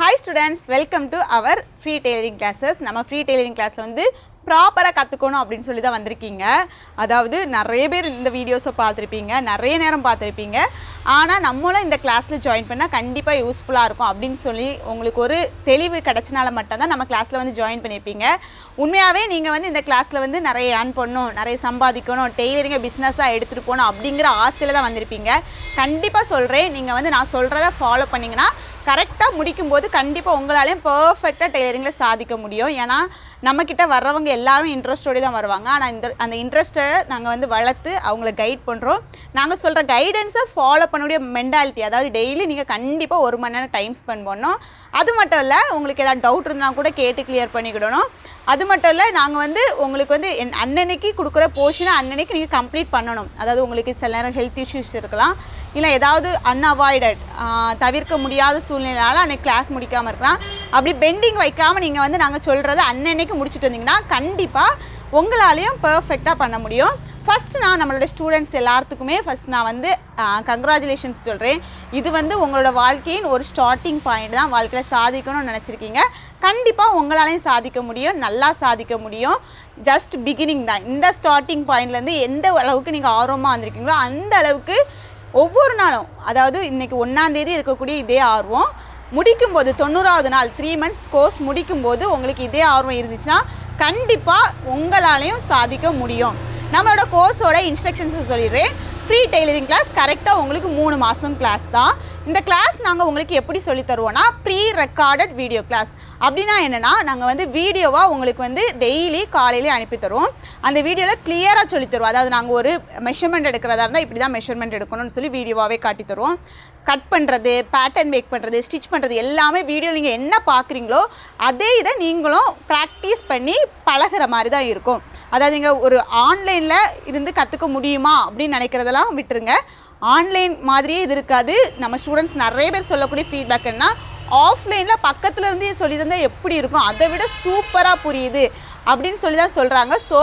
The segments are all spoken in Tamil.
Hi students, welcome to our free tailoring classes. நம்ம free tailoring class வந்து ப்ராப்பரா கத்துக்கணும் அப்படினு சொல்லி தான் வந்திருக்கீங்க. அதாவது நிறைய பேர் இந்த வீடியோஸை பார்த்திருப்பீங்க, நிறைய நேரம் பார்த்திருப்பீங்க. ஆனா நம்மளும் இந்த கிளாஸ்ல ஜாயின் பண்ணா கண்டிப்பா யூஸ்ஃபுல்லா இருக்கும் அப்படினு சொல்லி உங்களுக்கு ஒரு தெளிவு கிடைச்சனால மட்டும் தான் நம்ம கிளாஸ்ல வந்து ஜாயின் பண்ணிருப்பீங்க. உண்மையாவே நீங்க வந்து இந்த கிளாஸ்ல வந்து நிறைய earn பண்ணனும், நிறைய சம்பாதிக்கணும், டெய்லரிங்கை பிசினஸா எடுத்துட்டு போணும் அப்படிங்கற ஆசையில தான் வந்திருப்பீங்க. கண்டிப்பா சொல்றேன், நீங்க வந்து நான் சொல்றத ஃபாலோ பண்ணீங்கனா கரெக்ட்டா முடிக்கும்போது கண்டிப்பா உங்களாலயும் பெர்ஃபெக்ட்டா டெய்லரிங்ல சாதிக்க முடியும். ஏனா நம்ம கிட்ட வர்றவங்க எல்லாரும் இன்ட்ரஸ்டோட தான் வருவாங்க. ஆனா அந்த இன்ட்ரஸ்ட்டை நாங்க வந்து வளர்த்து அவங்களை கைட் பண்றோம். நாங்க சொல்ற கைடன்ஸை ஃபாலோ பண்ணக்கூடிய மெண்டாலிட்டி, அதாவது டெய்லி நீங்க கண்டிப்பா 1 மணி நேரம் டைம் ஸ்பெண்ட் பண்ணணும். அது மட்டும் இல்ல, உங்களுக்கு ஏதாவது டவுட் இருந்தா கூட கேட்டு கிளியர் பண்ணிக்கிடணும். அது மட்டும் இல்ல, நாங்க வந்து உங்களுக்கு வந்து அன்னன்னைக்கு கொடுக்குற போர்ஷனை அன்னன்னைக்கு நீங்க கம்ப்ளீட் பண்ணணும். அதாவது உங்களுக்கு சில நேரம் ஹெல்த் இஷ்யூஸ் இருக்கலாம், இல்லை ஏதாவது அன்அவாய்டட் தவிர்க்க முடியாத சூழ்நிலையால் அன்றைக்கி கிளாஸ் முடிக்காமல் இருக்கலாம். அப்படி பெண்டிங் வைக்காமல் நீங்கள் வந்து நாங்கள் சொல்கிறத அன்னன்னைக்கு முடிச்சுட்டு வந்தீங்கன்னா கண்டிப்பாக உங்களாலேயும் பர்ஃபெக்டாக பண்ண முடியும். ஃபஸ்ட்டு நான் நம்மளோட ஸ்டூடெண்ட்ஸ் எல்லாத்துக்குமே ஃபஸ்ட் நான் வந்து கங்க்ராச்சுலேஷன்ஸ் சொல்கிறேன். இது வந்து உங்களோட வாழ்க்கையின் ஒரு ஸ்டார்டிங் பாயிண்ட் தான். வாழ்க்கையில் சாதிக்கணும்னு நினச்சிருக்கீங்க, கண்டிப்பாக உங்களாலையும் சாதிக்க முடியும், நல்லா சாதிக்க முடியும். ஜஸ்ட் பிகினிங் தான். இந்த ஸ்டார்டிங் பாயிண்ட்லேருந்து எந்த அளவுக்கு நீங்கள் ஆர்வமாக வந்திருக்கீங்களோ அந்த அளவுக்கு ஒவ்வொரு நாளும், அதாவது இன்றைக்கி 1ஆம் தேதி இருக்கக்கூடிய இதே ஆர்வம் முடிக்கும்போது 90வது நாள் 3 months கோர்ஸ் முடிக்கும்போது உங்களுக்கு இதே ஆர்வம் இருந்துச்சுன்னா கண்டிப்பாக உங்களாலையும் சாதிக்க முடியும். நம்மளோட கோர்ஸோட இன்ஸ்ட்ரக்ஷன்ஸ் சொல்லிடுறேன். ஃப்ரீ டெய்லரிங் கிளாஸ் கரெக்டாக உங்களுக்கு 3 மாதம் கிளாஸ் தான். இந்த கிளாஸ் நாங்கள் உங்களுக்கு எப்படி சொல்லி தருவோம்னா ப்ரீ ரெக்கார்டட் வீடியோ கிளாஸ். அப்படின்னா என்னென்னா, நாங்கள் வந்து வீடியோவாக உங்களுக்கு வந்து டெய்லி காலையிலே அனுப்பி தருவோம். அந்த வீடியோவில் கிளியராக சொல்லி தருவோம். அதாவது நாங்கள் ஒரு மெஷர்மெண்ட் எடுக்கிறதா இருந்தால் இப்படி தான் மெஷர்மெண்ட் எடுக்கணும்னு சொல்லி வீடியோவாகவே காட்டி தருவோம். கட் பண்ணுறது, பேட்டர்ன் மேக் பண்ணுறது, ஸ்டிச் பண்ணுறது எல்லாமே வீடியோ நீங்கள் என்ன பார்க்குறீங்களோ அதே இதை நீங்களும் ப்ராக்டிஸ் பண்ணி பழகிற மாதிரி தான் இருக்கும். அதாவது நீங்கள் ஒரு ஆன்லைனில் இருந்து கற்றுக்க முடியுமா அப்படின்னு நினைக்கிறதெல்லாம் விட்டுருங்க. ஆன்லைன் மாதிரியே இது இருக்காது. நம்ம ஸ்டூடெண்ட்ஸ் நிறைய பேர் சொல்லக்கூடிய ஃபீட்பேக் என்ன, ஆஃப்லைனில் பக்கத்தில் இருந்து சொல்லி தந்தால் எப்படி இருக்கும், அதை விட சூப்பராக புரியுது அப்படின்னு சொல்லி தான் சொல்கிறாங்க. ஸோ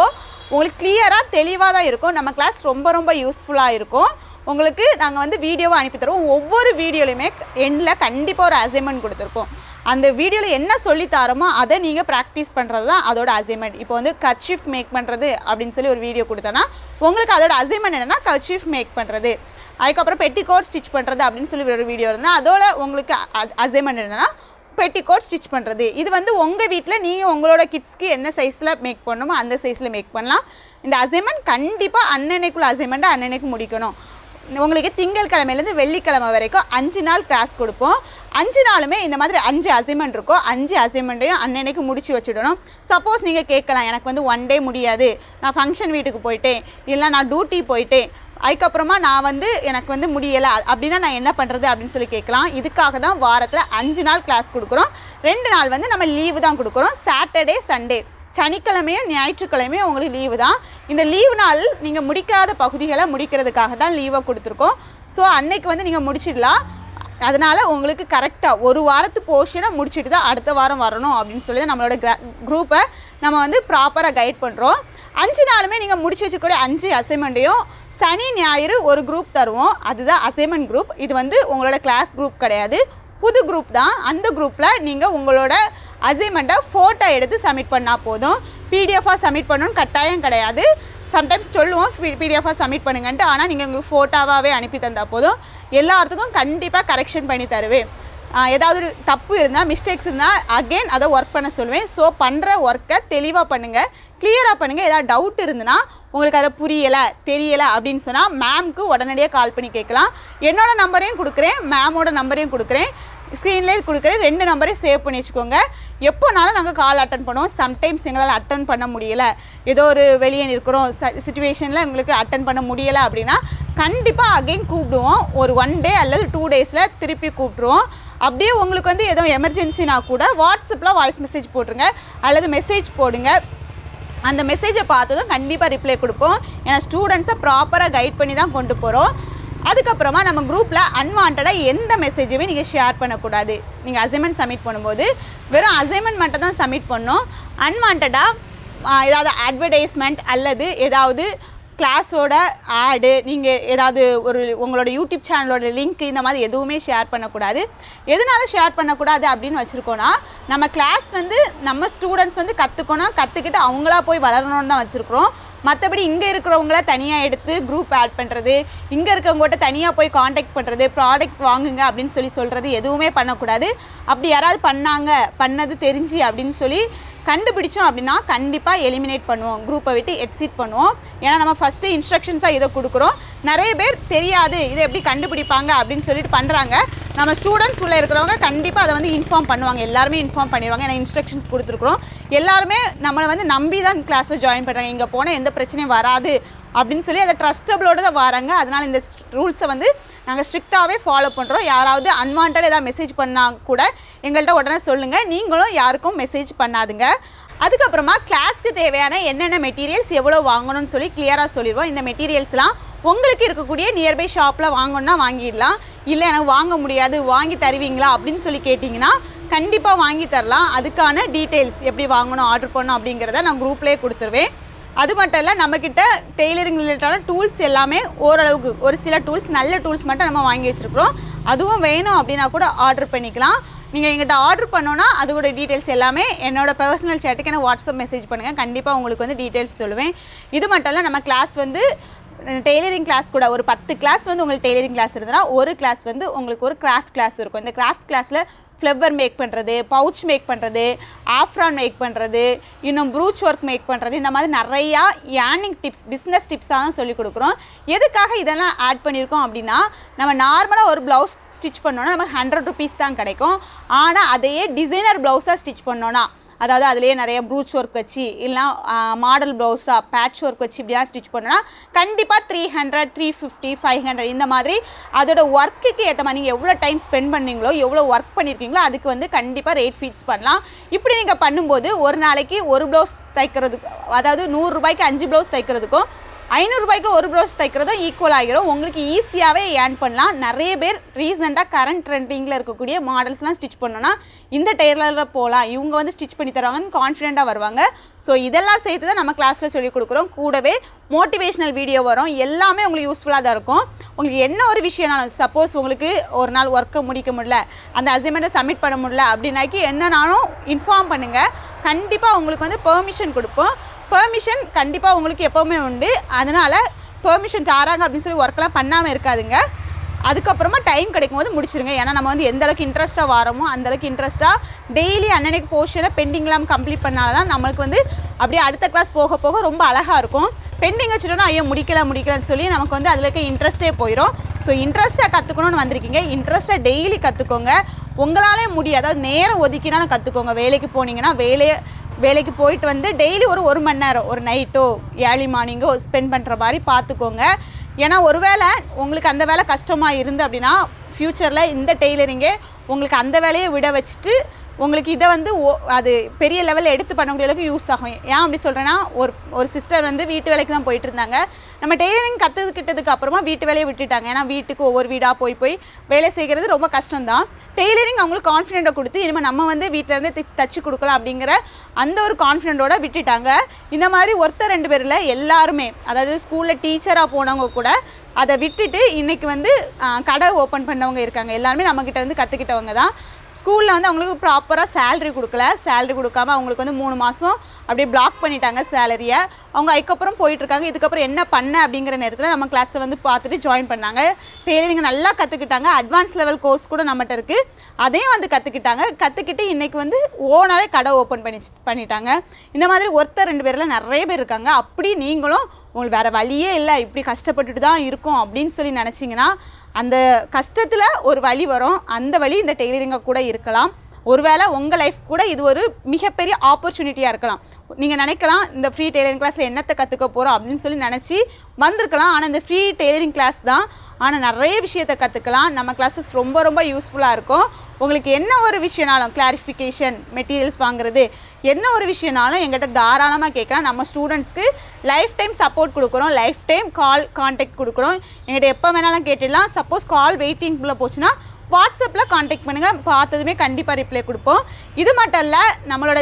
உங்களுக்கு கிளியராக தெளிவாக தான் இருக்கும். நம்ம கிளாஸ் ரொம்ப ரொம்ப யூஸ்ஃபுல்லாக இருக்கும். உங்களுக்கு நாங்கள் வந்து வீடியோவை அனுப்பி தருவோம். ஒவ்வொரு வீடியோலையுமே எண்டில் கண்டிப்பாக ஒரு அசைன்மெண்ட் கொடுத்துருக்கோம். அந்த வீடியோவில் என்ன சொல்லித்தாரமோ அதை நீங்கள் ப்ராக்டிஸ் பண்ணுறது தான் அதோட அசைன்மெண்ட். இப்போ வந்து கர்ச்சீஃப் மேக் பண்ணுறது அப்படின்னு சொல்லி ஒரு வீடியோ கொடுத்தோன்னா உங்களுக்கு அதோட அசைன்மெண்ட் என்னென்னா கர்ச்சீஃப் மேக் பண்ணுறது. அதுக்கப்புறம் பெட்டிகோட் ஸ்டிச் பண்ணுறது அப்படின்னு சொல்லி ஒரு வீடியோ இருந்தால் அதோட உங்களுக்கு அசைன்மெண்ட் என்னென்னா பெட்டிகோட் ஸ்டிச் பண்ணுறது. இது வந்து உங்கள் வீட்டில் நீங்கள் உங்களோட கிட்ஸ்க்கு என்ன சைஸில் மேக் பண்ணணுமோ அந்த சைஸில் மேக் பண்ணலாம். இந்த அசைன்மெண்ட் கண்டிப்பாக அன்னன்னைக்குள்ள அசைன்மெண்ட்டை அன்னன்னைக்கு முடிக்கணும். உங்களுக்கு திங்கட்கிழமையிலேருந்து வெள்ளிக்கிழமை வரைக்கும் 5 நாள் கிளாஸ் கொடுப்போம். 5 நாளுமே இந்த மாதிரி 5 அசைன்மெண்ட் இருக்கும். 5 அசைன்மெண்ட்டையும் அன்னன்னைக்கு முடிச்சு வச்சுடணும். சப்போஸ் நீங்கள் கேட்கலாம், எனக்கு வந்து 1 டே முடியாது, நான் ஃபங்க்ஷன் வீட்டுக்கு போயிட்டேன், இல்லை நான் டியூட்டி போயிட்டேன், அதுக்கப்புறமா நான் வந்து எனக்கு வந்து முடியலை, அப்படின்னா நான் என்ன பண்ணுறது அப்படின்னு சொல்லி கேட்கலாம். இதுக்காக தான் வாரத்தில் 5 நாள் கிளாஸ் கொடுக்குறோம். 2 நாள் வந்து நம்ம லீவு தான் கொடுக்குறோம். சாட்டர்டே சண்டே, சனிக்கிழமையும் ஞாயிற்றுக்கிழமையும் உங்களுக்கு லீவு தான். இந்த லீவு நாள் நீங்கள் முடிக்காத பகுதிகளை முடிக்கிறதுக்காக தான் லீவை கொடுத்துருக்கோம். ஸோ அன்னைக்கு வந்து நீங்கள் முடிச்சிடலாம். அதனால் உங்களுக்கு கரெக்டாக ஒரு வாரத்து போர்ஷனை முடிச்சுட்டு தான் அடுத்த வாரம் வரணும் அப்படின்னு சொல்லி தான் நம்மளோட குரூப்பை நம்ம வந்து ப்ராப்பராக கைட் பண்ணுறோம். 5 நாளுமே நீங்கள் முடிச்சு வச்சுக்கூடிய 5 அசைன்மெண்ட்டையும் சனி ஞாயிறு ஒரு குரூப் தருவோம். அதுதான் அசைன்மெண்ட் குரூப். இது வந்து உங்களோட கிளாஸ் குரூப் கிடையாது, புது குரூப் தான். அந்த குரூப்பில் நீங்கள் உங்களோட அசைன்மெண்ட்டை ஃபோட்டோ எடுத்து சப்மிட் பண்ணால் போதும். பிடிஎஃபாக சப்மிட் பண்ணணும்னு கட்டாயம் கிடையாது. சம்டைம்ஸ் சொல்லுவோம் பிடிஎஃபாக சப்மிட் பண்ணுங்கன்ட்டு, ஆனால் நீங்கள் உங்களுக்கு ஃபோட்டோவாகவே அனுப்பி தந்தால் போதும். எல்லாத்துக்கும் கண்டிப்பாக கரெக்ஷன் பண்ணி தருவேன். ஏதாவது ஒரு தப்பு இருந்தால், மிஸ்டேக்ஸ் இருந்தால் அகெயின் அதை ஒர்க் பண்ண சொல்லுவேன். ஸோ பண்ணுற ஒர்க்கை தெளிவாக பண்ணுங்கள், கிளியராக பண்ணுங்கள். ஏதாவது டவுட் இருந்துன்னா, உங்களுக்கு அதை புரியலை தெரியலை அப்படின்னு சொன்னால் மேம்க்கு உடனடியாக கால் பண்ணி கேட்கலாம். என்னோடய நம்பரையும் கொடுக்குறேன், மேமோட நம்பரையும் கொடுக்குறேன், ஸ்க்ரீன்லேயே கொடுக்குறேன். 2 நம்பரையும் சேவ் பண்ணி வச்சுக்கோங்க. எப்போனாலும் நாங்கள் கால் அட்டன் பண்ணுவோம். சம்டைம்ஸ் எங்களால் அட்டன் பண்ண முடியலை, ஏதோ ஒரு வெளியே இருக்கிறோம் சிச்சுவேஷனில் எங்களுக்கு அட்டன் பண்ண முடியலை அப்படின்னா கண்டிப்பாக அகெயின் கூப்பிடுவோம். ஒரு 1 டே அல்லது 2 டேஸில் திருப்பி கூப்பிட்ருவோம். அப்படியே உங்களுக்கு வந்து ஏதோ எமர்ஜென்சினா கூட வாட்ஸ்அப்பில் வாய்ஸ் மெசேஜ் போட்டுருங்க அல்லது மெசேஜ் போடுங்க. அந்த மெசேஜை பார்த்ததும் கண்டிப்பாக ரிப்ளை கொடுப்போம். ஏன்னா ஸ்டூடெண்ட்ஸை ப்ராப்பராக கைட் பண்ணி தான் கொண்டு போகிறோம். அதுக்கப்புறமா நம்ம குரூப்பில் அன்வான்டாக எந்த மெசேஜுமே நீங்கள் ஷேர் பண்ணக்கூடாது. நீங்கள் அசைன்மெண்ட் சப்மிட் பண்ணும்போது வெறும் அசைன்மெண்ட் மட்டும் தான் சப்மிட் பண்ணணும். அன்வான்டாக ஏதாவது அட்வர்டைஸ்மெண்ட் அல்லது ஏதாவது கிளாஸோட ஆடு, நீங்கள் ஏதாவது ஒரு உங்களோட யூடியூப் சேனலோட லிங்க் இந்த மாதிரி எதுவுமே ஷேர் பண்ணக்கூடாது. எதனால ஷேர் பண்ணக்கூடாது அப்படின்னு வச்சுருக்கோன்னா, நம்ம கிளாஸ் வந்து நம்ம ஸ்டூடெண்ட்ஸ் வந்து கற்றுக்கணும், கற்றுக்கிட்டு அவங்களா போய் வளரணும்னு தான் வச்சுருக்குறோம். மற்றபடி இங்கே இருக்கிறவங்கள தனியாக எடுத்து குரூப் ஆட் பண்ணுறது, இங்கே இருக்கவங்ககிட்ட தனியாக போய் காண்டாக்ட் பண்ணுறது, ப்ராடக்ட் வாங்குங்க அப்படின்னு சொல்கிறது எதுவுமே பண்ணக்கூடாது. அப்படி யாராவது பண்ணது தெரிஞ்சு அப்படின்னு சொல்லி கண்டுபிடிச்சோம் அப்படின்னா கண்டிப்பாக எலிமினேட் பண்ணுவோம், குரூப்பை விட்டு எக்ஸிட் பண்ணுவோம். ஏன்னா நம்ம ஃபஸ்ட்டு இன்ஸ்ட்ரக்ஷன்ஸாக இதை கொடுக்குறோம். நிறைய பேர் தெரியாது இதை எப்படி கண்டுபிடிப்பாங்க அப்படின்னு சொல்லிட்டு பண்ணுறாங்க. நம்ம ஸ்டூடெண்ட்ஸ் உள்ளே இருக்கிறவங்க கண்டிப்பாக அதை வந்து இன்ஃபார்ம் பண்ணுவாங்க, எல்லாருமே இன்ஃபார்ம் பண்ணிடுவாங்க. ஏன்னா இன்ஸ்ட்ரக்ஷன்ஸ் கொடுத்துருக்குறோம். எல்லாருமே நம்மளை வந்து நம்பி தான் கிளாஸில் ஜாயின் பண்ணுறாங்க. இங்கே போனால் எந்த பிரச்சனையும் வராது அப்படின்னு சொல்லி அதை ட்ரஸ்டபிளோடு தான் வராங்க. அதனால் இந்த ரூல்ஸை வந்து நாங்கள் ஸ்ட்ரிக்டாகவே ஃபாலோ பண்ணுறோம். யாராவது அன்வான்ட் ஏதாவது மெசேஜ் பண்ணால் கூட எங்கள்கிட்ட உடனே சொல்லுங்கள். நீங்களும் யாருக்கும் மெசேஜ் பண்ணாதுங்க. அதுக்கப்புறமா கிளாஸ்க்கு தேவையான என்னென்ன மெட்டீரியல்ஸ் எவ்வளோ வாங்கணும்னு சொல்லி கிளியராக சொல்லிடுவோம். இந்த மெட்டீரியல்ஸ்லாம் உங்களுக்கு இருக்கக்கூடிய நியர்பை ஷாப்பில் வாங்கணுன்னா வாங்கிடலாம். இல்லை எனக்கு வாங்க முடியாது, வாங்கி தருவீங்களா அப்படின்னு சொல்லி கேட்டிங்கன்னா கண்டிப்பாக வாங்கி தரலாம். அதுக்கான டீட்டெயில்ஸ் எப்படி வாங்கணும், ஆர்டர் பண்ணணும் அப்படிங்கிறத நான் குரூப்லேயே கொடுத்துருவேன். அது மட்டும் இல்லை, நம்மக்கிட்ட டெய்லரிங் ரிலேட்டடான டூல்ஸ் எல்லாமே ஓரளவுக்கு ஒரு சில டூல்ஸ், நல்ல டூல்ஸ் மட்டும் நம்ம வாங்கி வச்சுருக்குறோம். அதுவும் வேணும் அப்படின்னா கூட ஆர்டர் பண்ணிக்கலாம். நீங்கள் எங்கிட்ட ஆர்டர் பண்ணோன்னா அதோட டீட்டெயில்ஸ் எல்லாமே என்னோடய பர்சனல் சேட்டுக்கு எனக்கு வாட்ஸ்அப் மெசேஜ் பண்ணுங்கள். கண்டிப்பாக உங்களுக்கு வந்து டீட்டெயில்ஸ் சொல்லுவேன். இது மட்டும் இல்லை, நம்ம கிளாஸ் வந்து டெய்லரிங் கிளாஸ் கூட ஒரு 10 கிளாஸ் வந்து உங்களுக்கு டெய்லரிங் கிளாஸ் இருந்ததுன்னா ஒரு கிளாஸ் வந்து உங்களுக்கு ஒரு கிராஃப்ட் கிளாஸ் இருக்கும். இந்த கிராஃப்ட் கிளாஸில் ஃப்ளவர் மேக் பண்ணுறது, பவுச் மேக் பண்ணுறது, ஆஃப்ரான் மேக் பண்ணுறது, இன்னும் ப்ரூச் ஒர்க் மேக் பண்ணுறது, இந்த மாதிரி நிறையா ஏர்னிங் டிப்ஸ், பிஸ்னஸ் டிப்ஸாக தான் சொல்லிக் கொடுக்குறோம். எதுக்காக இதெல்லாம் ஆட் பண்ணியிருக்கோம் அப்படின்னா, நம்ம நார்மலாக ஒரு ப்ளவுஸ் ஸ்டிச் பண்ணோன்னா நமக்கு 100 ருபீஸ் தான் கிடைக்கும். ஆனால் அதையே டிசைனர் ப்ளவுஸாக ஸ்டிச் பண்ணோன்னா, அதாவது அதிலேயே நிறைய ப்ரூச் ஒர்க் வச்சு இல்லைனா மாடல் ப்ளவுஸாக பேட்ச் ஒர்க் வச்சு இப்படிலாம் ஸ்டிச் பண்ணோன்னா கண்டிப்பாக 300, 350, 500 இந்த மாதிரி அதோட ஒர்க்குக்கு ஏற்ற மாதிரி நீங்கள் எவ்வளோ டைம் ஸ்பெண்ட் பண்ணீங்களோ, எவ்வளோ ஒர்க் பண்ணியிருக்கீங்களோ அதுக்கு வந்து கண்டிப்பாக ரேட் ஃபிக்ஸ் பண்ணலாம். இப்படி நீங்கள் பண்ணும்போது ஒரு நாளைக்கு ஒரு ப்ளவுஸ் தைக்கிறதுக்கு, அதாவது 100 ரூபாய்க்கு 5 ப்ளவுஸ் தைக்கிறதுக்கும் 500 ரூபாய்க்கு ஒரு ப்ளவுஸ் தைக்கிறதும் ஈக்குவல் ஆகிரும். உங்களுக்கு ஈஸியாகவே ஏர்ன் பண்ணலாம். நிறைய பேர் ரீசெண்டாக கரண்ட் ட்ரெண்டிங்கில் இருக்கக்கூடிய மாடல்ஸ்லாம் ஸ்டிச் பண்ணோன்னா இந்த டெய்லரில் போகலாம், இவங்க வந்து ஸ்டிச் பண்ணி தருவாங்கன்னு கான்ஃபிடென்ட்டாக வருவாங்க. ஸோ இதெல்லாம் சேர்த்து தான் நம்ம கிளாஸில் சொல்லிக் கொடுக்குறோம். கூடவே மோட்டிவேஷ்னல் வீடியோ வரும். எல்லாமே உங்களுக்கு யூஸ்ஃபுல்லாக தான் இருக்கும். உங்களுக்கு என்ன ஒரு விஷயம்னாலும், சப்போஸ் உங்களுக்கு ஒரு நாள் ஒர்க்கை முடிக்க முடியல, அந்த அசைன்மெண்ட்டை சப்மிட் பண்ண முடியல அப்படின்னாக்கி என்னன்னாலும் இன்ஃபார்ம் பண்ணுங்கள். கண்டிப்பாக உங்களுக்கு வந்து பெர்மிஷன் கொடுப்போம். பெர்மிஷன் கண்டிப்பாக உங்களுக்கு எப்போவுமே உண்டு. அதனால் பெர்மிஷன் தராங்க அப்படின்னு சொல்லி ஒர்க்கெலாம் பண்ணாமல் இருக்காதுங்க. அதுக்கப்புறமா டைம் கிடைக்கும் போது முடிச்சிருங்க. ஏன்னா நம்ம வந்து எந்த அளவுக்கு இன்ட்ரெஸ்ட்டாக வரோமோ அந்தளவுக்கு இன்ட்ரெஸ்ட்டாக டெய்லி அன்னன்னைக்கு போர்ஷனை பெண்டிங்லாம் கம்ப்ளீட் பண்ணால் தான் நம்மளுக்கு வந்து அப்படியே அடுத்த கிளாஸ் போக போக ரொம்ப அழகாக இருக்கும். பெண்டிங் வச்சுட்டோன்னா ஐயோ முடிக்கலன்னு சொல்லி நமக்கு வந்து அதில் இருக்க இன்ட்ரெஸ்ட்டே போயிடும். ஸோ இன்ட்ரெஸ்ட்டாக கற்றுக்கணும்னு வந்திருக்கீங்க, இன்ட்ரெஸ்ட்டாக டெய்லி கற்றுக்கோங்க. உங்களாலே முடியும், அதாவது நேரம் ஒதுக்கினாலும் கற்றுக்கோங்க. வேலைக்கு போனீங்கன்னா வேலைக்கு போயிட்டு வந்து டெய்லி ஒரு மணி நேரம், ஒரு நைட்டோ ஏர்லி மார்னிங்கோ ஸ்பெண்ட் பண்ணுற மாதிரி பார்த்துக்கோங்க. ஏன்னா ஒருவேளை உங்களுக்கு அந்த வேலை கஷ்டமாக இருந்து அப்படின்னா ஃப்யூச்சரில் இந்த டெய்லரிங்கே உங்களுக்கு அந்த வேலையை விட வச்சுட்டு உங்களுக்கு இதை வந்து அது பெரிய லெவலில் எடுத்து பண்ணக்கூடிய அளவுக்கு யூஸ் ஆகும். ஏன் அப்படி சொல்கிறேன்னா, ஒரு சிஸ்டர் வந்து வீட்டு வேலைக்கு தான் போயிட்டு இருந்தாங்க. நம்ம டெய்லரிங் கற்றுக்கிட்டதுக்கு அப்புறமா வீட்டு வேலையை விட்டுட்டாங்க. ஏன்னா வீட்டுக்கு ஒவ்வொரு வீடாக போய் வேலை செய்கிறது ரொம்ப கஷ்டம்தான். டெய்லரிங் அவங்களுக்கு கான்ஃபிடென்ட்டை கொடுத்து இனிமேல் நம்ம வந்து வீட்டிலேருந்து தச்சு கொடுக்கலாம் அப்படிங்கிற அந்த ஒரு கான்ஃபிடென்ட்டோட விட்டுட்டாங்க. இந்த மாதிரி ஒருத்தர் 2 பேரில் எல்லாருமே, அதாவது ஸ்கூலில் டீச்சராக போனவங்க கூட அதை விட்டுட்டு இன்றைக்கி வந்து கடை ஓப்பன் பண்ணவங்க இருக்காங்க. எல்லாருமே நம்மக்கிட்ட வந்து கற்றுக்கிட்டவங்க தான். ஸ்கூலில் வந்து அவங்களுக்கு ப்ராப்பராக சேலரி கொடுக்காம அவங்களுக்கு வந்து 3 மாதம் அப்படியே பிளாக் பண்ணிட்டாங்க சேலரியை. அவங்க அதுக்கப்புறம் போயிட்டுருக்காங்க. இதுக்கப்புறம் என்ன பண்ண அப்படிங்கிற நேரத்தில் நம்ம கிளாஸில் வந்து பார்த்துட்டு ஜாயின் பண்ணாங்க. டெய்லரிங் நல்லா கற்றுக்கிட்டாங்க. அட்வான்ஸ் லெவல் கோர்ஸ் கூட நம்மகிட்ட இருக்குது. அதையும் வந்து கற்றுக்கிட்டு இன்றைக்கி வந்து ஓனாகவே கடை ஓப்பன் பண்ணிட்டாங்க. இந்த மாதிரி ஒருத்தர் 2 பேரில் நிறைய பேர் இருக்காங்க. அப்படி நீங்களும் உங்களுக்கு வேறு வழியே இல்லை, இப்படி கஷ்டப்பட்டுட்டு தான் இருக்கும் அப்படின்னு சொல்லி நினச்சிங்கன்னா அந்த கஷ்டத்தில் ஒரு வழி வரும். அந்த வழி இந்த டெய்லரிங்காக கூட இருக்கலாம். ஒருவேளை உங்கள் லைஃப் கூட இது ஒரு மிகப்பெரிய ஆப்பர்ச்சுனிட்டியாக இருக்கலாம். நீங்கள் நினைக்கலாம் இந்த ஃப்ரீ டெய்லரிங் கிளாஸில் என்னத்தை கற்றுக்க போகிறோம் அப்படின்னு சொல்லி நினச்சி வந்திருக்கலாம். ஆனால் இந்த ஃப்ரீ டெய்லரிங் கிளாஸ் தான், ஆனால் நிறைய விஷயத்தை கற்றுக்கலாம். நம்ம கிளாஸஸ் ரொம்ப ரொம்ப யூஸ்ஃபுல்லாக இருக்கும். உங்களுக்கு என்ன ஒரு விஷயம்னாலும், கிளாரிஃபிகேஷன், மெட்டீரியல்ஸ் வாங்குறது, என்ன ஒரு விஷயம்னாலும் எங்கிட்ட தாராளமாக கேட்கலாம். நம்ம ஸ்டூடெண்ட்ஸ்க்கு லைஃப் டைம் சப்போர்ட் கொடுக்குறோம், லைஃப் டைம் கான்டாக்ட் கொடுக்குறோம். எங்கிட்ட எப்போ வேணாலும் கேட்டுடலாம். சப்போஸ் கால் வெயிட்டிங்குள்ளே போச்சுன்னா வாட்ஸ்அப்பில் காண்டாக்ட் பண்ணுங்கள், பார்த்ததுமே கண்டிப்பாக ரிப்ளை கொடுப்போம். இது மட்டும் இல்லை, நம்மளோட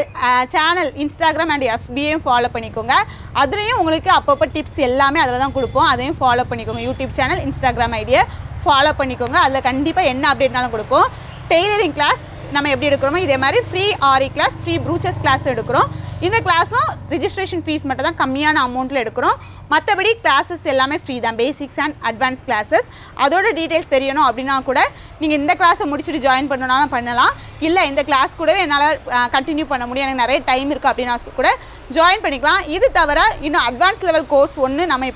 சேனல் இன்ஸ்டாகிராம் அண்ட் FBயையும் ஃபாலோ பண்ணிக்கோங்க. அதுலேயும் உங்களுக்கு அப்பப்போ டிப்ஸ் எல்லாமே அதில் தான் கொடுப்போம், அதையும் ஃபாலோ பண்ணிக்கோங்க. யூடியூப் சேனல், இன்ஸ்டாகிராம் ஐடியை ஃபாலோ பண்ணிக்கோங்க. அதில் கண்டிப்பாக என்ன அப்டேட்னாலும் கொடுப்போம். டெய்லரிங் கிளாஸ் நம்ம எப்படி எடுக்கிறோமோ இதே மாதிரி ஃப்ரீ ஆரி கிளாஸ், ஃப்ரீ ப்ரூச்சஸ் கிளாஸ் எடுக்கிறோம். இந்த கிளாஸும் ரிஜிஸ்ட்ரேஷன் ஃபீஸ் மட்டும் தான் கம்மியான அமௌண்ட்டில் எடுக்கிறோம். மற்றபடி கிளாஸஸ் எல்லாமே ஃப்ரீ தான், பேசிக்ஸ் அண்ட் அட்வான்ஸ் கிளாஸஸ். அதோட டீட்டெயில்ஸ் தெரியணும் அப்படின்னா கூட நீங்கள் இந்த கிளாஸை முடிச்சுட்டு ஜாயின் பண்ணணும்னாலும் பண்ணலாம். இல்லை இந்த கிளாஸ் கூடவே என்னால் கண்டினியூ பண்ண முடியும், எனக்கு நிறைய டைம் இருக்குது அப்படின்னா கூட ஜாயின் பண்ணிக்கலாம். இது தவிர இன்னும் அட்வான்ஸ் லெவல் கோர்ஸ் ஒன்று நம்ம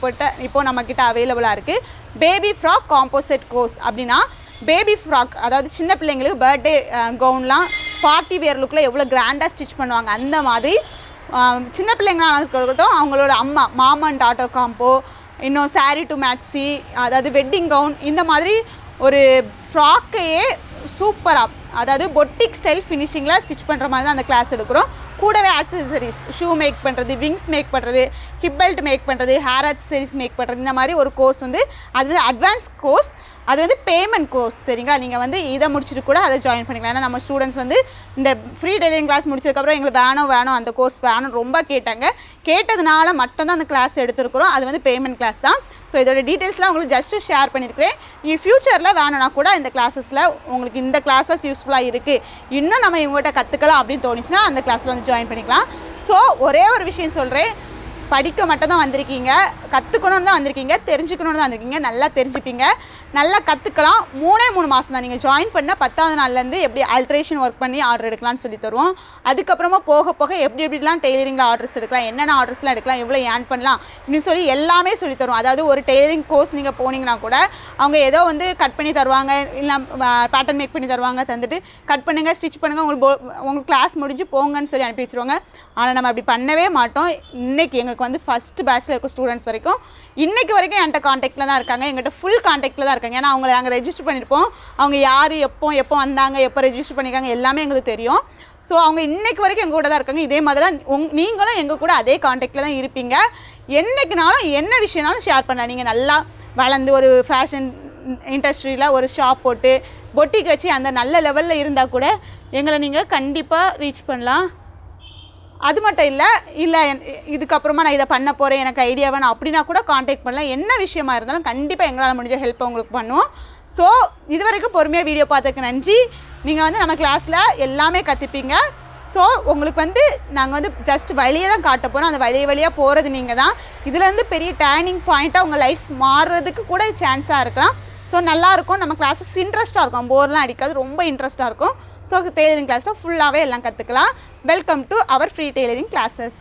இப்போ நம்மக்கிட்ட அவைலபிளாக இருக்குது. Baby frock composite course. அப்படின்னா பேபி ஃப்ராக், அதாவது சின்ன பிள்ளைங்களுக்கு பர்த்டே கவுன்லாம் பார்ட்டி வேர் லுக்கில் எவ்வளோ கிராண்டாக ஸ்டிச் பண்ணுவாங்க, அந்த மாதிரி சின்ன பிள்ளைங்களாக இருக்கட்டும், அவங்களோட அம்மா, மாமா அண்ட் டாட்டர் காம்போ, இன்னும் சாரீ டு மேக்ஸி, அதாவது வெட்டிங் கவுன், இந்த மாதிரி ஒரு ஃப்ராக்கையே சூப்பராக, அதாவது பொட்டிக் ஸ்டைல் ஃபினிஷிங்கில் ஸ்டிச் பண்ணுற மாதிரி தான் அந்த கிளாஸ் எடுக்கிறோம். கூடவே ஆக்சசரிஸ், ஷூ மேக் பண்ணுறது, விங்ஸ் மேக் பண்ணுறது, ஹிப் பெல்ட் மேக் பண்ணுறது, ஹேர் ஆக்சசரிஸ் மேக் பண்ணுறது, இந்த மாதிரி ஒரு கோர்ஸ் வந்து அது வந்து அட்வான்ஸ் கோர்ஸ். அது வந்து பேமெண்ட் கோர்ஸ். சரிங்களா, நீங்கள் வந்து இதை முடிச்சுட்டு கூட அதை ஜாயின் பண்ணிக்கலாம். ஏன்னா நம்ம ஸ்டூடெண்ட்ஸ் வந்து இந்த ஃப்ரீ டெய்லரிங் கிளாஸ் முடிச்சதுக்கப்புறம் எங்களுக்கு வேணும் அந்த கோர்ஸ் வேணும் ரொம்ப கேட்டதுனால மட்டும்தான் அந்த கிளாஸ் எடுத்துருக்குறோம். அது வந்து பேமெண்ட் கிளாஸ் தான். ஸோ இதோட டீட்டெயில்ஸ்லாம் உங்களுக்கு ஜஸ்ட்டு ஷேர் பண்ணியிருக்கிறேன். நீங்கள் ஃப்யூச்சரில் வேணும்னா கூட இந்த கிளாஸஸில் உங்களுக்கு இந்த கிளாஸஸ் யூஸ்ஃபுல்லாக இருக்குது, இன்னும் நம்ம இவங்ககிட்ட கற்றுக்கலாம் அப்படின்னு தோணுச்சுன்னா அந்த கிளாஸில் வந்து ஜாயின் பண்ணிக்கலாம். ஸோ ஒரே ஒரு விஷயம் சொல்கிறேன், படிக்க மட்டும் தான் வந்திருக்கீங்க, கற்றுக்கணுன்னு தான் வந்திருக்கீங்க, தெரிஞ்சுக்கணுன்னு தான் வந்திருக்கீங்க. நல்லா தெரிஞ்சுப்பீங்க, நல்லா கற்றுக்கலாம். 3 மாதம் தான். நீங்கள் ஜாயின் பண்ண 10வது நாள்லேருந்து எப்படி ஆல்ட்ரேஷன் ஒர்க் பண்ணி ஆர்டர் எடுக்கலாம்னு சொல்லி தருவோம். அதுக்கப்புறமா போக எப்படிலாம் டெய்லரிங்கில் ஆர்டர்ஸ் எடுக்கலாம், என்னென்ன ஆர்டர்ஸ்லாம் எடுக்கலாம், எவ்வளோ ஏர்ன் பண்ணலாம் அப்படின்னு சொல்லி எல்லாமே சொல்லி தருவோம். அதாவது ஒரு டெய்லரிங் கோர்ஸ் நீங்கள் போனீங்கன்னா கூட அவங்க ஏதோ வந்து கட் பண்ணி தருவாங்க, இல்லை பேட்டர்ன் மேக் பண்ணி தருவாங்க, தந்துட்டு கட் பண்ணுங்கள், ஸ்டிச் பண்ணுங்கள், உங்களுக்கு கிளாஸ் முடிஞ்சு போங்கன்னு சொல்லி அனுப்பி வச்சுருவாங்க. ஆனால் நம்ம அப்படி பண்ணவே மாட்டோம். இன்றைக்கி எங்களுக்கு வந்து ஃபஸ்ட் பேட்சில் இருக்க ஸ்டூடெண்ட்ஸ் வரைக்கும் இன்றைக்கி வரைக்கும் என்கிட்ட காண்டாக்டில் தான் இருக்காங்க, எங்கிட்ட ஃபுல் காண்டாக்டில் தான் இருக்காங்க. ஏன்னா அவங்கள நாங்கள் ரெஜிஸ்டர் பண்ணியிருப்போம், அவங்க யார் எப்போ வந்தாங்க, எப்போ ரெஜிஸ்டர் பண்ணியிருக்காங்க எல்லாமே எங்களுக்கு தெரியும். ஸோ அவங்க இன்றைக்கு வரைக்கும் எங்கள் கூட தான் இருக்காங்க. இதே மாதிரி தான் நீங்களும் எங்கள் கூட அதே காண்டாக்டில் தான் இருப்பீங்க. என்றைக்குனாலும் என்ன விஷயம்னாலும் ஷேர் பண்ணலாம். நீங்கள் நல்லா வளர்ந்து ஒரு ஃபேஷன் இண்டஸ்ட்ரியில் ஒரு ஷாப் போட்டு பொட்டிக் வச்சு அந்த நல்ல லெவலில் இருந்தால் கூட எங்களை நீங்கள் கண்டிப்பாக ரீச் பண்ணலாம். அது மட்டும் இல்லை இதுக்கப்புறமா நான் இதை பண்ண போகிறேன், எனக்கு ஐடியா வேணும் அப்படின்னா கூட காண்டாக்ட் பண்ணலாம். என்ன விஷயமா இருந்தாலும் கண்டிப்பாக எங்களால் முடிஞ்ச ஹெல்ப் உங்களுக்கு பண்ணுவோம். ஸோ இது வரைக்கும் பொறுமையாக வீடியோ பார்த்ததுக்கு நன்றி. நீங்கள் வந்து நம்ம கிளாஸில் எல்லாமே கற்றுப்பீங்க. ஸோ உங்களுக்கு வந்து நாங்கள் வந்து ஜஸ்ட் வழியை தான் காட்ட போகிறோம், அந்த வழியாக போகிறது நீங்கள் தான். இதுலேருந்து பெரிய டேர்னிங் பாயிண்ட்டாக உங்கள் லைஃப் மாறுறதுக்கு கூட சான்ஸாக இருக்கலாம். ஸோ நல்லாயிருக்கும், நம்ம கிளாஸஸ் இன்ட்ரெஸ்ட்டாக இருக்கும், போர்லாம் அடிக்காது, ரொம்ப இன்ட்ரெஸ்ட்டாக இருக்கும். ஸோ டெய்லரிங் கிளாஸில் ஃபுல்லாகவே எல்லாம் கற்றுக்கலாம். Welcome to our free tailoring classes.